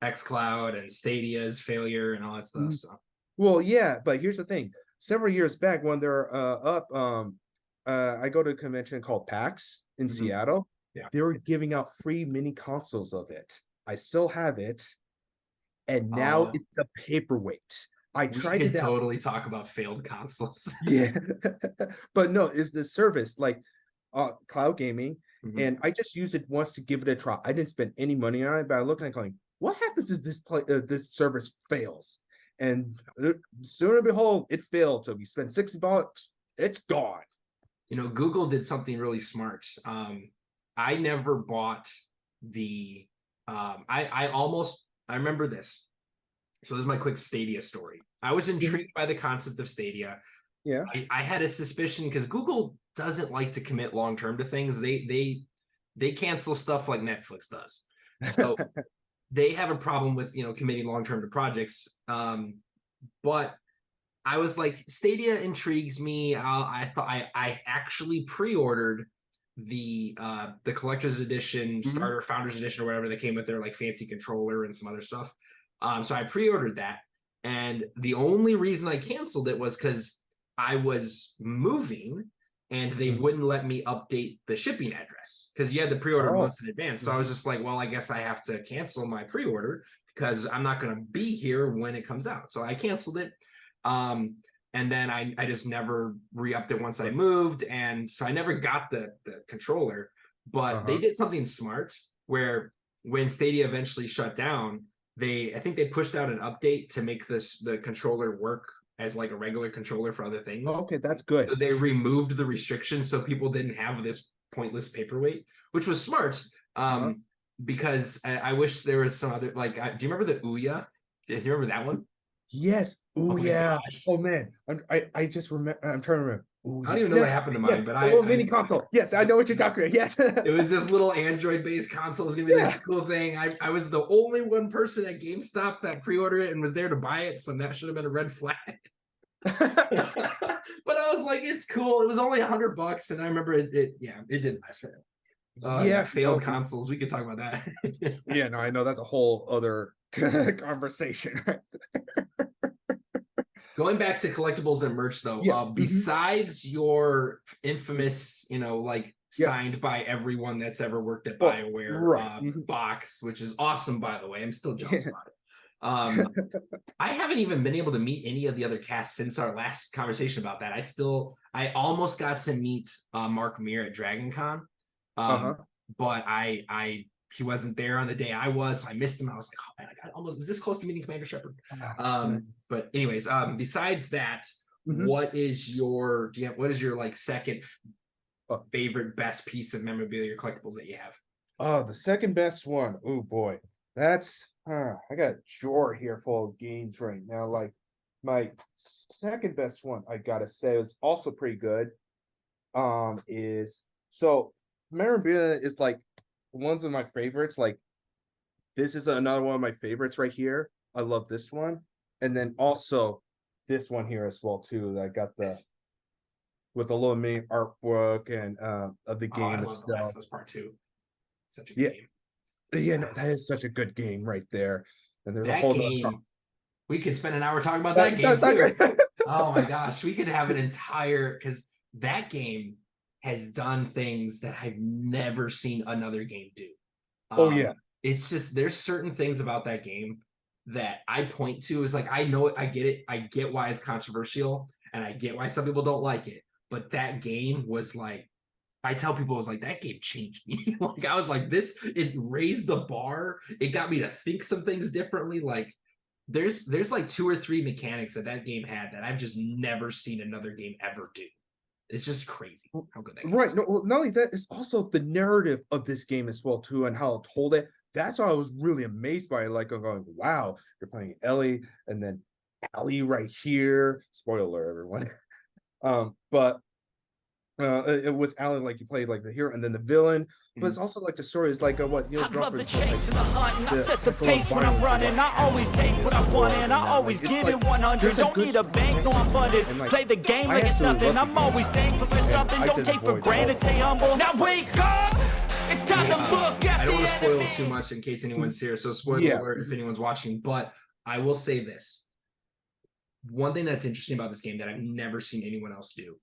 A: xCloud, and Stadia's failure and all that stuff. So
B: Well, yeah, but here's the thing. Several years back when they're up, I go to a convention called PAX in Seattle,
A: Yeah.
B: they were giving out free mini consoles of it. I still have it, and now
A: Oh,
B: it's a paperweight. I
A: we
B: tried
A: could
B: it out.
A: totally talk about failed consoles.
B: Yeah. But no, it's the service like cloud gaming,
A: Mhm.
B: and I just used it once to give it a try. I didn't spend any money on it, but I looked at it going, what happens if this service fails? And soon and behold, it failed. So we spent $60, it's gone.
A: You know, Google did something really smart. I never bought the I remember this. So this is my quick Stadia story. I was
B: Mhm.
A: intrigued by the concept of Stadia.
B: Yeah.
A: I had a suspicion because Google doesn't like to commit long term to things. They cancel stuff like Netflix does. So they have a problem with committing long term to projects. But I was like, Stadia intrigues me. I thought I actually pre-ordered the collector's edition,
B: Mhm.
A: starter founders edition, or whatever that came with their like fancy controller and some other stuff. So I pre-ordered that, and the only reason I canceled it was because I was moving and they
B: Mhm.
A: wouldn't let me update the shipping address because you had to pre-order
B: Oh.
A: months in advance. So I was
B: Mhm.
A: just like, well, I guess I have to cancel my pre-order because I'm not going to be here when it comes out. So I canceled it. Um, and then I just never re-upped it once I moved. And so I never got the controller, but they
B: Uh-huh.
A: did something smart where when Stadia eventually shut down, I think they pushed out an update to make the controller work as like a regular controller for other things.
B: Okay, that's good.
A: So they removed the restrictions so people didn't have this pointless paperweight, which was smart.
B: Uh-huh.
A: Because I wish there was some other like. Do you remember the Ouya? Do you remember that one?
B: Yes. Oh
A: Oh my
B: yeah.
A: gosh.
B: Oh man. I just remember. I'm trying to remember. Oh
A: I don't
B: yeah.
A: even know
B: No,
A: what happened to
B: yes.
A: mine, but
B: The little mini console. Yes, I know what you're talking about. Yes.
A: it was this little Android based console. It was gonna be
B: Yeah.
A: this cool thing. I was the only one person at GameStop that pre-ordered it and was there to buy it, so that should have been a red flag. But I was like, it's cool. It was only $100, and I remember yeah, it didn't last forever. Yeah,
B: Yeah.
A: failed consoles. We could talk about that.
B: Yeah, no, I know that's a whole other conversation.
A: Going back to collectibles and merch, though,
B: Yeah. Mhm.
A: besides your infamous, like
B: Yeah.
A: signed by everyone that's ever worked at
B: Well,
A: BioWare
B: right. Mhm.
A: box, which is awesome, by the way. I'm still jealous
B: Yeah.
A: about it. I haven't even been able to meet any of the other cast since our last conversation about that. I almost got to meet Mark Mir at Dragon Con,
B: Uh-huh.
A: but he wasn't there on the day I was, so I missed him. I was like, oh man, I almost was this close to meeting Commander Shepard.
B: Ah, nice.
A: But anyways, besides that,
B: Mhm.
A: what is your like second
B: Oh,
A: favorite best piece of memorabilia or collectibles that you have?
B: oh, the second best one. Oh boy. That's I got a drawer here full of games right now. Like my second best one, I gotta say, was also pretty good. Is so memorabilia is like one's of my favorites. Like this is another one of my favorites right here. I love this one. And then also this one here as well too. That I got the with a little mini artwork and of the
A: Oh, I
B: game
A: love The Last
B: itself.
A: of Us Part Two. Such a good
B: Yeah,
A: game.
B: yeah, no, that is such a good game right there. And there's a
A: That
B: whole
A: game, we could spend an hour talking about that
B: that,
A: game
B: that,
A: too.
B: that,
A: Oh my gosh, we could have an entire because that game has done things that I've never seen another game do.
B: oh yeah.
A: It's just there's certain things about that game that I point to is like I know it, I get it, I get why it's controversial, and I get why some people don't like it. But that game was like I tell people it was like that game changed me. Like I was like this, it raised the bar. It got me to think some things differently. Like there's like two or three mechanics that game had that I've just never seen another game ever do. It's just crazy how good that game
B: Right.
A: is.
B: No, well, not only that, it's also the narrative of this game as well, too, and how it told it. That's why I was really amazed by it. Like I'm going, wow, you're playing Ellie and then Allie right here. Spoiler, everyone. But with Alan, like you played like the hero and then the villain, but it's also like the story is like what Neil
C: I love
B: Druckmann
C: the
B: said,
C: chase and the hunt, and I
B: the
C: set the
B: cycle of
C: pace when I'm
B: violence
C: running. I always take what I want, and I always
B: it's
C: give
B: like,
C: it 100.
B: there's
C: Don't
B: good
C: need a bank, no, I'm funded.
B: and, like,
C: Play the game
B: I
C: like it's
B: absolutely
C: nothing.
B: love the
C: I'm
B: game.
C: always thankful for
B: And
C: something.
B: I
C: Don't
B: just
C: take for
B: enjoyed
C: granted,
B: all
C: stay humble. Now wake up! It's time to look at
A: I don't
C: the
A: want to spoil
C: enemy.
A: too much in case anyone's here, so spoiler
B: Yeah.
A: alert if anyone's watching. But I will say this: one thing that's interesting about this game that I've never seen anyone else do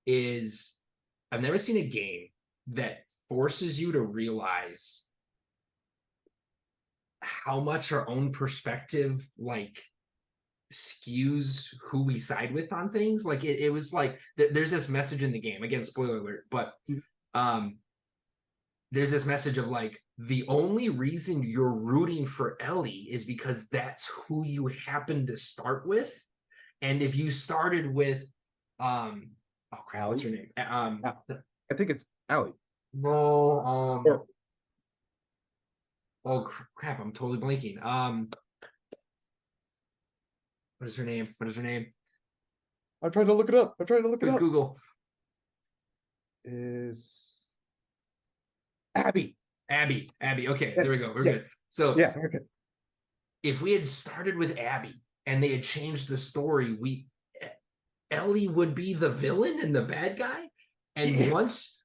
A: is I've never seen a game that forces you to realize how much our own perspective like skews who we side with on things. Like it was like there's this message in the game, again, spoiler alert, but there's this message of like the only reason you're rooting for Ellie is because that's who you happen to start with. And if you started with oh crap,
B: Allie?
A: what's her name?
B: I think it's Allie.
A: No,
B: Or-
A: oh crap, I'm totally blanking. What is her name? What is her name?
B: I'm trying to look it up.
A: Google.
B: Is Abby.
A: Abby. Okay,
B: Yeah,
A: there we go. We're
B: yeah,
A: good. So
B: Yeah. Okay.
A: if we had started with Abby and they had changed the story, Ellie would be the villain and the bad guy. And
B: Yeah.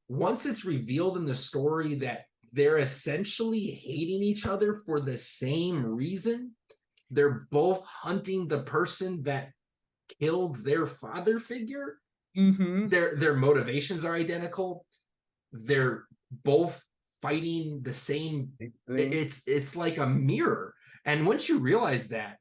A: once it's revealed in the story that they're essentially hating each other for the same reason, they're both hunting the person that killed their father figure.
B: Mm-hmm.
A: Their motivations are identical. They're both fighting the same. It's like a mirror. And once you realize that,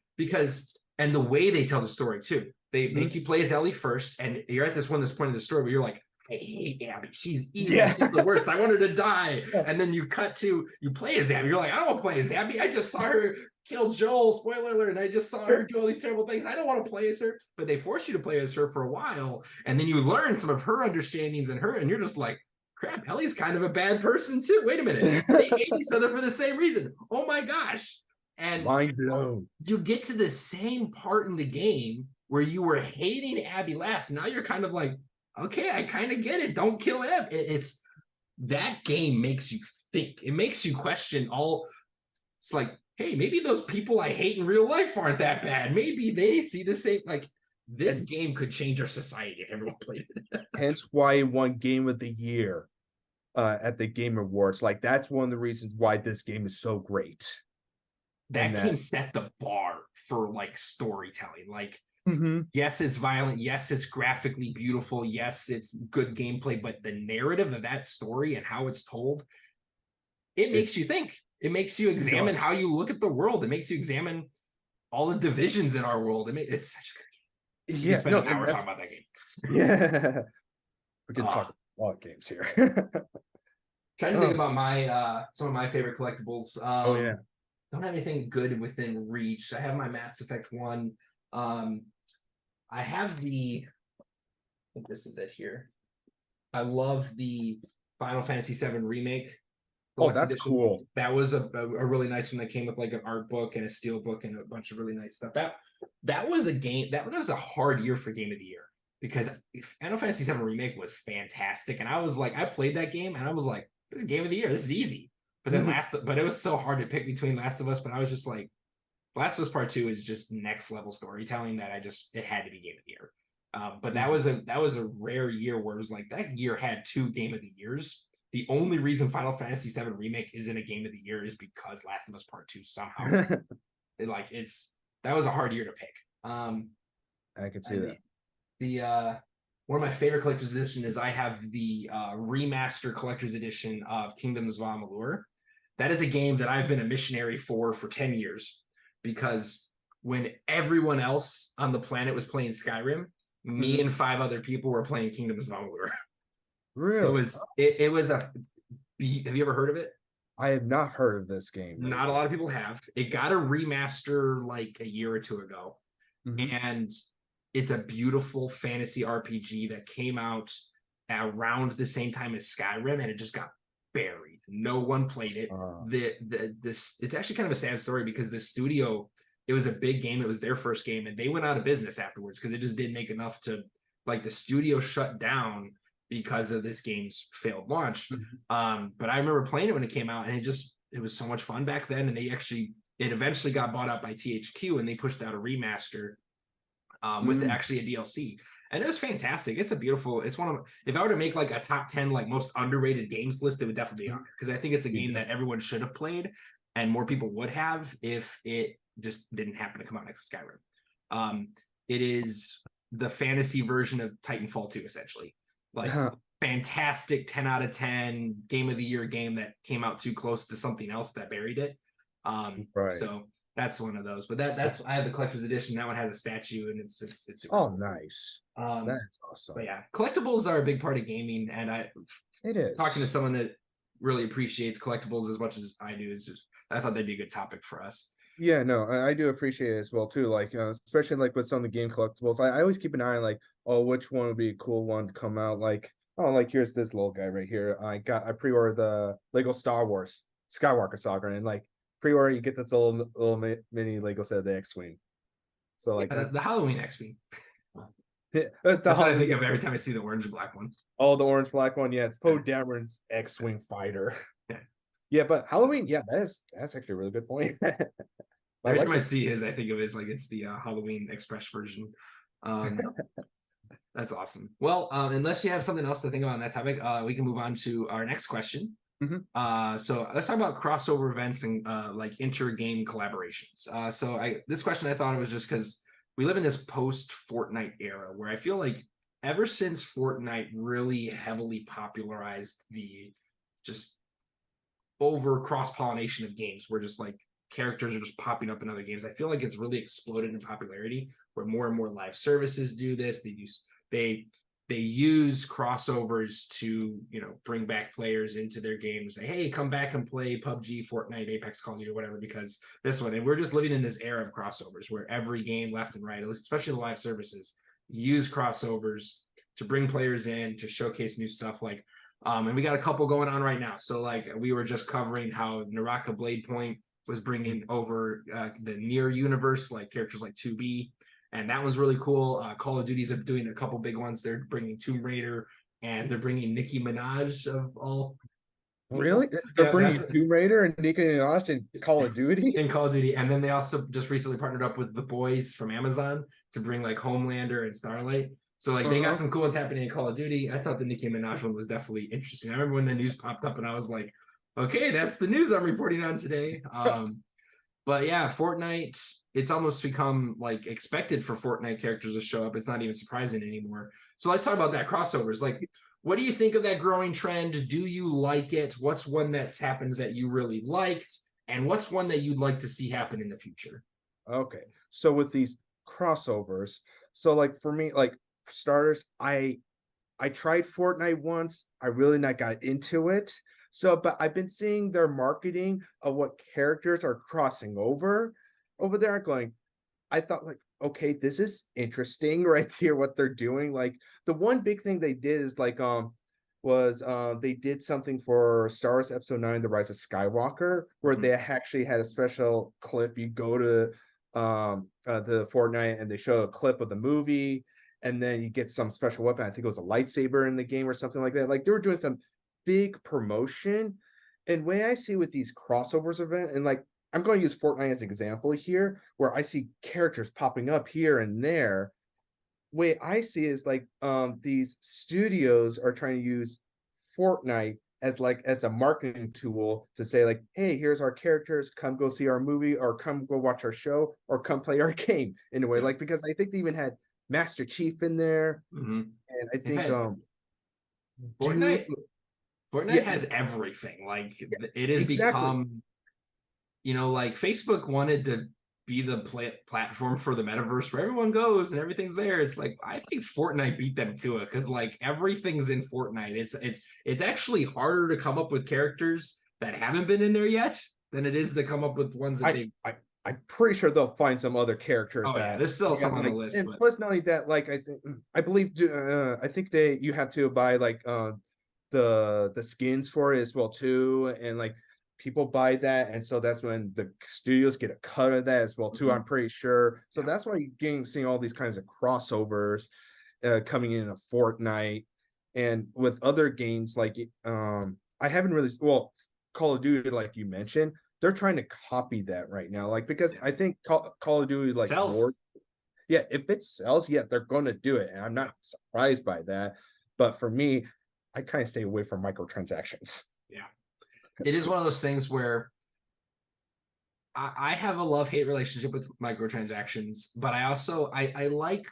A: and the way they tell the story too, they make you play as Ellie first, and you're at this point in the story where you're like, I hate Abby. She's evil.
B: Yeah.
A: She's the worst. I want her to die.
B: Yeah.
A: And then you cut to you play as Abby. You're like, I don't want to play as Abby. I just saw her kill Joel. Spoiler alert. And I just saw her do all these terrible things. I don't want to play as her. But they force you to play as her for a while, and then you learn some of her understandings and you're just like, crap, Ellie's kind of a bad person too. Wait a minute. They hate each other for the same reason. Oh my gosh. And
B: mind blown.
A: You get to the same part in the game where you were hating Abby last. Now you're kind of like, okay, I kind of get it. Don't kill Abby. It's that game makes you think. It makes you question all. It's like, hey, maybe those people I hate in real life aren't that bad. Maybe they see the same. Like this game could change our society if everyone played it.
B: Hence why it won Game of the Year at the Game Awards. Like that's one of the reasons why this game is so great.
A: That game set the bar for like storytelling. Like,
B: mm-hmm.
A: Yes, it's violent. Yes, it's graphically beautiful. Yes, it's good gameplay. But the narrative of that story and how it's told, it makes you think. It makes you examine how you look at the world. It makes you examine all the divisions in our world. It's such a good game.
B: Yeah,
A: spend an hour talking about that game.
B: Yeah, we can talk a lot of games here.
A: Trying to think about my some of my favorite collectibles.
B: Oh yeah.
A: Don't have anything good within reach. I have my Mass Effect 1. I have I think this is it here. I love the Final Fantasy VII Remake.
B: Oh, that's cool.
A: That was a really nice one that came with like an art book and a steel book and a bunch of really nice stuff. That was a game that was a hard year for Game of the Year because Final Fantasy VII Remake was fantastic. And I was like, I played that game and I was like, this is Game of the Year. This is easy. But then but it was so hard to pick between Last of Us. But I was just like, Last of Us Part 2 is just next level storytelling that it had to be Game of the Year. But that was a rare year where it was like that year had 2 Game of the Years. The only reason Final Fantasy VII Remake isn't a Game of the Year is because Last of Us Part 2 somehow that was a hard year to pick.
B: I can see that.
A: The one of my favorite collector's edition is I have the remaster collector's edition of Kingdoms of Amalur. That is a game that I've been a missionary for 10 years because when everyone else on the planet was playing Skyrim, me and 5 other people were playing Kingdoms of Amalur.
B: Really?
A: It was have you ever heard of it?
B: I have not heard of this game.
A: Not a lot of people have. It got a remaster like a year or 2 ago.
B: Mm-hmm.
A: And it's a beautiful fantasy RPG that came out around the same time as Skyrim, and it just got buried. No one played it. It's actually kind of a sad story because the studio, it was a big game. It was their first game, and they wwent out of business afterwards because it just didn't make enough to, like, the studio shut down because of this game's failed launch.
B: Mm-hmm.
A: But I remember playing it when it came out, and it was so much fun back then. And it eventually got bought out by THQ, and they pushed out a remaster with actually a DLC. And it was fantastic. It's one of, if I were to make like a top 10 like most underrated games list, it would definitely be on there because I think it's a game that everyone should have played and more people would have if it just didn't happen to come out next to Skyrim. It is the fantasy version of Titanfall 2, essentially. Like fantastic 10 out of 10 game of the year game that came out too close to something else that buried it.
B: Right.
A: So that's one of those. But that's I have the collector's edition. That one has a statue, and it's super
B: Oh,
A: cool.
B: nice.
A: Um,
B: That's awesome.
A: but yeah, collectibles are a big part of gaming, and
B: It is.
A: talking to someone that really appreciates collectibles as much as I do is just, I thought that'd be a good topic for us.
B: Yeah, no, I do appreciate it as well too. Like, especially like with some of the game collectibles, I always keep an eye on like, oh, which one would be a cool one to come out. Like, oh, like here's this little guy right here. I pre-ordered the Lego Star Wars Skywalker Saga, and like pre-order, you get this little mini Lego set of the X-wing. So like
A: Yeah,
B: that's
A: the Halloween X-Wing.
B: that's
A: That's what I think of every time I see the orange and black one.
B: Oh, the orange black one, yeah, it's Poe Dameron's X-wing fighter.
A: Yeah.
B: Yeah, but Halloween, yeah, that's actually a really good point.
A: Every time I see his, I think of it as like it's the Halloween Express version. That's awesome. Well, unless you have something else to think about on that topic, we can move on to our next question. So let's talk about crossover events and like inter-game collaborations. This question, I thought it was just because we live in this post-Fortnite era where I feel like ever since Fortnite really heavily popularized the just over cross-pollination of games, where just like characters are just popping up in other games. I feel like it's really exploded in popularity where more and more live services do this. They use crossovers to, you know, bring back players into their games. Say, hey, come back and play PUBG, Fortnite, Apex, Call of Duty, or whatever, because this one. And we're just living in this era of crossovers where every game left and right, especially the live services, use crossovers to bring players in, to showcase new stuff. Like, and we got a couple going on right now. So like we were just covering how Naraka Blade Point was bringing over the near universe, like characters like 2B. And that one's really cool. Call of Duty's doing a couple big ones. They're bringing Tomb Raider, and they're bringing Nicki Minaj of all.
B: Really? They're bringing Tomb Raider and Nicki Minaj in Call of Duty?
A: In Call of Duty. And then they also just recently partnered up with The Boys from Amazon to bring like Homelander and Starlight. So like they got some cool ones happening in Call of Duty. I thought the Nicki Minaj one was definitely interesting. I remember when the news popped up and I was like, okay, that's the news I'm reporting on today. But yeah, Fortnite, it's almost become like expected for Fortnite characters to show up. It's not even surprising anymore. So let's talk about that crossovers. Like, what do you think of that growing trend? Do you like it? What's one that's happened that you really liked? And what's one that you'd like to see happen in the future?
B: Okay. So with these crossovers, so like for me, like for starters, I tried Fortnite once. I really not got into it. So, but I've been seeing their marketing of what characters are crossing over there going, I thought like, okay, this is interesting right here, what they're doing. Like the one big thing they did is like, they did something for Star Wars Episode 9, The Rise of Skywalker, where they actually had a special clip. You go to the Fortnite and they show a clip of the movie, and then you get some special weapon. I think it was a lightsaber in the game or something like that. Like they were doing some big promotion. And way I see with these crossovers event, and like I'm going to use Fortnite as an example here, where I see characters popping up here and there. Way I see is like these studios are trying to use Fortnite as a marketing tool to say like, hey, here's our characters, come go see our movie, or come go watch our show, or come play our game in a way. Like, because I think they even had Master Chief in there. And I think
A: Fortnite has everything. Like it has become, you know, like Facebook wanted to be the platform for the metaverse where everyone goes and everything's there. It's like I think Fortnite beat them to it because like everything's in Fortnite. It's actually harder to come up with characters that haven't been in there yet than it is to come up with ones that
B: I'm pretty sure they'll find some other characters.
A: Oh yeah, there's still some on the list.
B: And plus, not only that, like I believe I think you have to buy like the skins for it as well too, and like people buy that, and so that's when the studios get a cut of that as well too. I'm pretty sure. So that's why you're seeing all these kinds of crossovers coming in a Fortnite, and with other games like I haven't really Call of Duty, like you mentioned, they're trying to copy that right now, like because I think Call of Duty like
A: sells.
B: Yeah, if it sells, yeah, they're going to do it, and I'm not surprised by that. But for me, I kind of stay away from microtransactions.
A: Yeah. It is one of those things where I have a love-hate relationship with microtransactions, but I also I like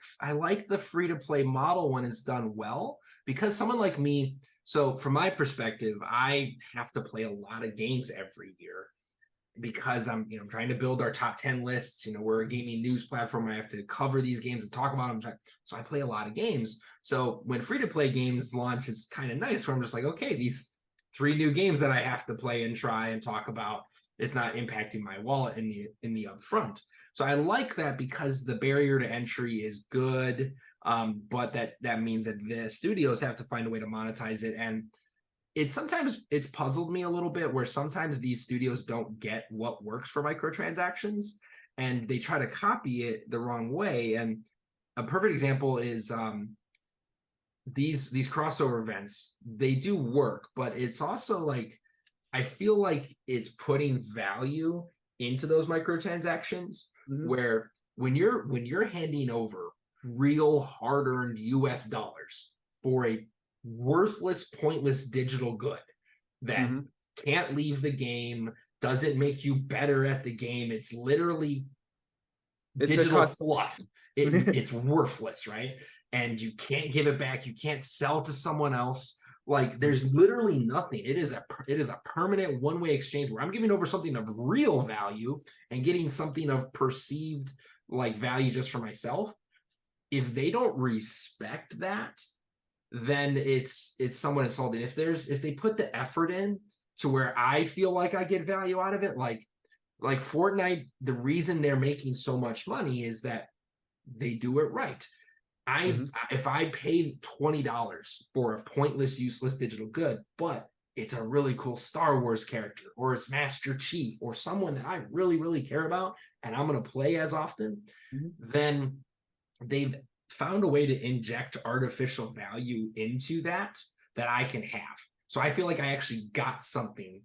A: the free-to-play model when it's done well, because someone like me, so from my perspective, I have to play a lot of games every year because I'm trying to build our top 10 lists. We're a gaming news platform. I have to cover these games and talk about them. So I play a lot of games. So when free-to-play games launch, it's kind of nice where I'm just like, okay, these 3 new games that I have to play and try and talk about, it's not impacting my wallet in the upfront. So I like that because the barrier to entry is good. But that means that the studios have to find a way to monetize it. And it's puzzled me a little bit where sometimes these studios don't get what works for microtransactions and they try to copy it the wrong way. And a perfect example is these crossover events. They do work, but it's also like, I feel like it's putting value into those microtransactions where when you're handing over real hard-earned US dollars for a worthless, pointless digital good that can't leave the game, doesn't make you better at the game. It's literally digital fluff. It's worthless, right? And you can't give it back. You can't sell to someone else. Like there's literally nothing. It is a permanent one-way exchange where I'm giving over something of real value and getting something of perceived like value just for myself. If they don't respect that, then it's somewhat insulting. If they put the effort in to where I feel like I get value out of it, like Fortnite, the reason they're making so much money is that they do it right. If I paid $20 for a pointless, useless digital good, but it's a really cool Star Wars character, or it's Master Chief, or someone that I really, really care about, and I'm going to play as often, then they've found a way to inject artificial value into that I can have. So I feel like I actually got something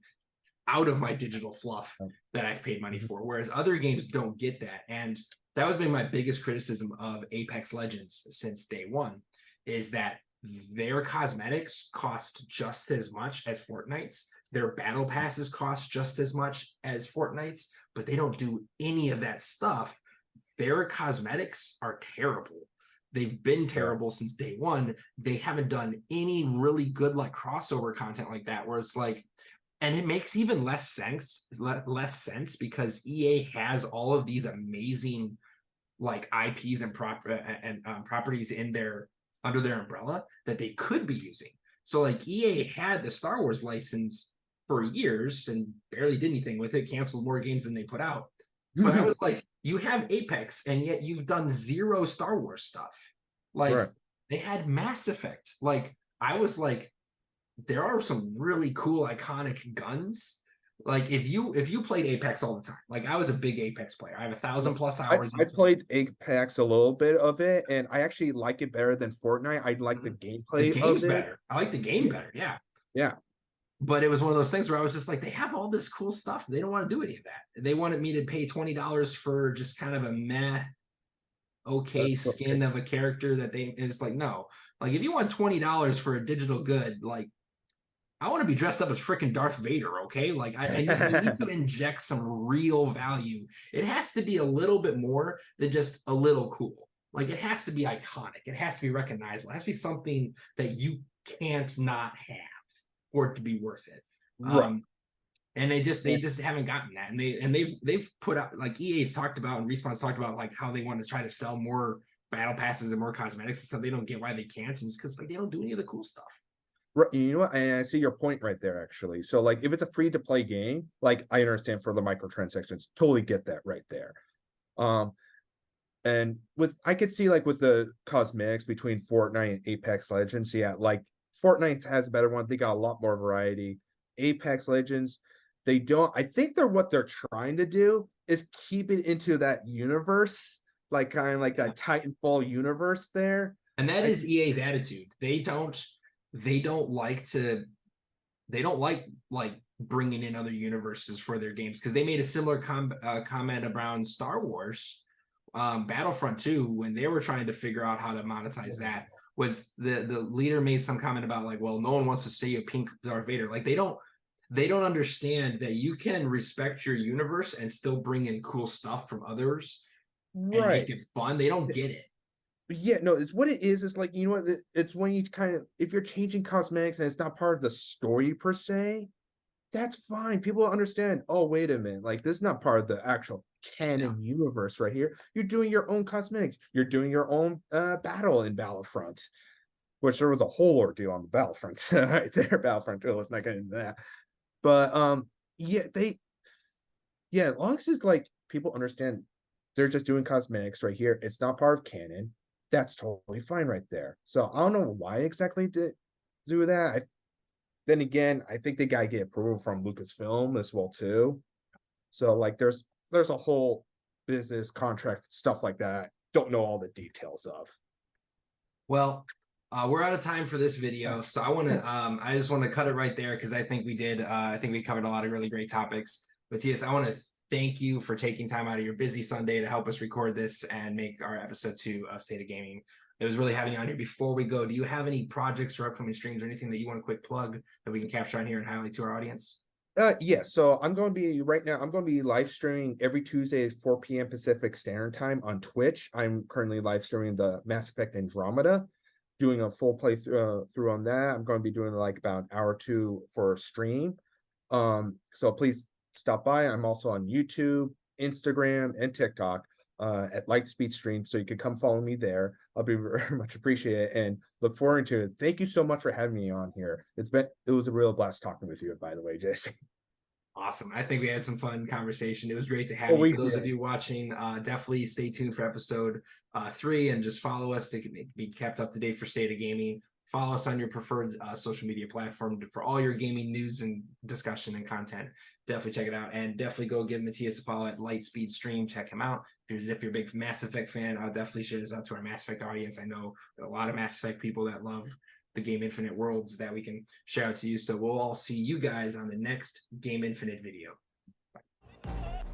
A: out of my digital fluff that I've paid money for, whereas other games don't get that. And that has been my biggest criticism of Apex Legends since day one, is that their cosmetics cost just as much as Fortnite's. Their battle passes cost just as much as Fortnite's, but they don't do any of that stuff. Their cosmetics are terrible. They've been terrible since day one. They haven't done any really good like crossover content like that, where it's like, and it makes even less sense because EA has all of these amazing like IPs and properties under their umbrella that they could be using. So like EA had the Star Wars license for years and barely did anything with it, canceled more games than they put out. But I was like, you have Apex and yet you've done 0 Star Wars stuff. Like they had Mass Effect. Like I was like, there are some really cool iconic guns. Like if you played Apex all the time, like I was a big Apex player. I have 1,000+ hours.
B: I played Apex a little bit of it, and I actually like it better than Fortnite. I like the gameplay.
A: The game's better. I like the game better.
B: Yeah.
A: But it was one of those things where I was just like, they have all this cool stuff. They don't want to do any of that. They wanted me to pay $20 for just kind of a meh, skin of a character that it's like, no. Like if you want $20 for a digital good, like I want to be dressed up as freaking Darth Vader, okay? Like I need to inject some real value. It has to be a little bit more than just a little cool. Like it has to be iconic. It has to be recognizable. It has to be something that you can't not have for it to be worth it. And they just haven't gotten that. And they've put out, like EA's talked about and Respawn's talked about like how they want to try to sell more battle passes and more cosmetics and stuff. They don't get why they can't, and it's because like they don't do any of the cool stuff.
B: Right, you know what? And I see your point right there, actually. So, like, if it's a free-to-play game, like, I understand for the microtransactions, totally get that right there. And I could see, like, with the cosmetics between Fortnite and Apex Legends, yeah, like, Fortnite has a better one. They got a lot more variety. Apex Legends, they don't. I think what they're trying to do is keep it into that universe, like, kind of like that Titanfall universe there.
A: And that is EA's attitude. They don't like bringing in other universes for their games, because they made a similar comment around Star Wars Battlefront 2 when they were trying to figure out how to monetize that. Was the leader made some comment about like, well, no one wants to see a pink Darth Vader. Like they don't they don't understand that you can respect your universe and still bring in cool stuff from others and
B: Right.
A: make it fun. They don't get it.
B: Yeah, no, it's what it is. It's like, you know what, it's when you kind of, if you're changing cosmetics and it's not part of the story per se, that's fine. People understand, oh, wait a minute, like this is not part of the actual canon universe right here. You're doing your own cosmetics. You're doing your own battle in Battlefront, which there was a whole ordeal on the Battlefront right there, Battlefront 2. Let's not get into that. But yeah, as long as it's like people understand they're just doing cosmetics right here. It's not part of canon. That's totally fine right there. So I don't know why exactly to do that. Then again, I think they gotta get approval from Lucasfilm as well too. So like there's a whole business contract stuff like that. Don't know all the details of.
A: Well, we're out of time for this video, so I just want to cut it right there because I think we covered a lot of really great topics. Matthias, I want to thank you for taking time out of your busy Sunday to help us record this and make our episode 2 of State of Gaming. It was really having you on here. Before we go, do you have any projects or upcoming streams or anything that you want to quick plug that we can capture on here and highlight to our audience?
B: Yeah, so I'm going to be live streaming every Tuesday at 4 p.m. Pacific Standard Time on Twitch. I'm currently live streaming the Mass Effect Andromeda, doing a full playthrough through on that. I'm going to be doing like about an hour or two for a stream. So please stop by. I'm also on YouTube, Instagram, and TikTok at Lightspeed Stream, so you can come follow me there. I'll be very much appreciated and look forward to it. Thank you so much for having me on here. It was a real blast talking with you, by the way, Jason.
A: Awesome. I think we had some fun conversation. It was great to have you. For those of you watching, definitely stay tuned for episode 3 and just follow us to be kept up to date for State of Gaming. Follow us on your preferred social media platform for all your gaming news and discussion and content. Definitely check it out, and definitely go give Matthias a follow at Lightspeed Stream. Check him out. If you're a big Mass Effect fan, I'll definitely share this out to our Mass Effect audience. I know a lot of Mass Effect people that love the Game Infinite worlds that we can share out to you. So we'll all see you guys on the next Game Infinite video.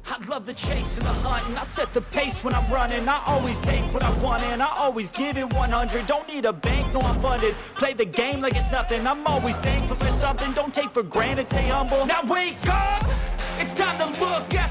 C: I love the chase and the hunt, and I set the pace when I'm running. I always take what I want and I always give it 100. Don't need a bank, no, I'm funded. Play the game like it's nothing. I'm always thankful for something. Don't take for granted, stay humble. Now wake up, it's time to look out.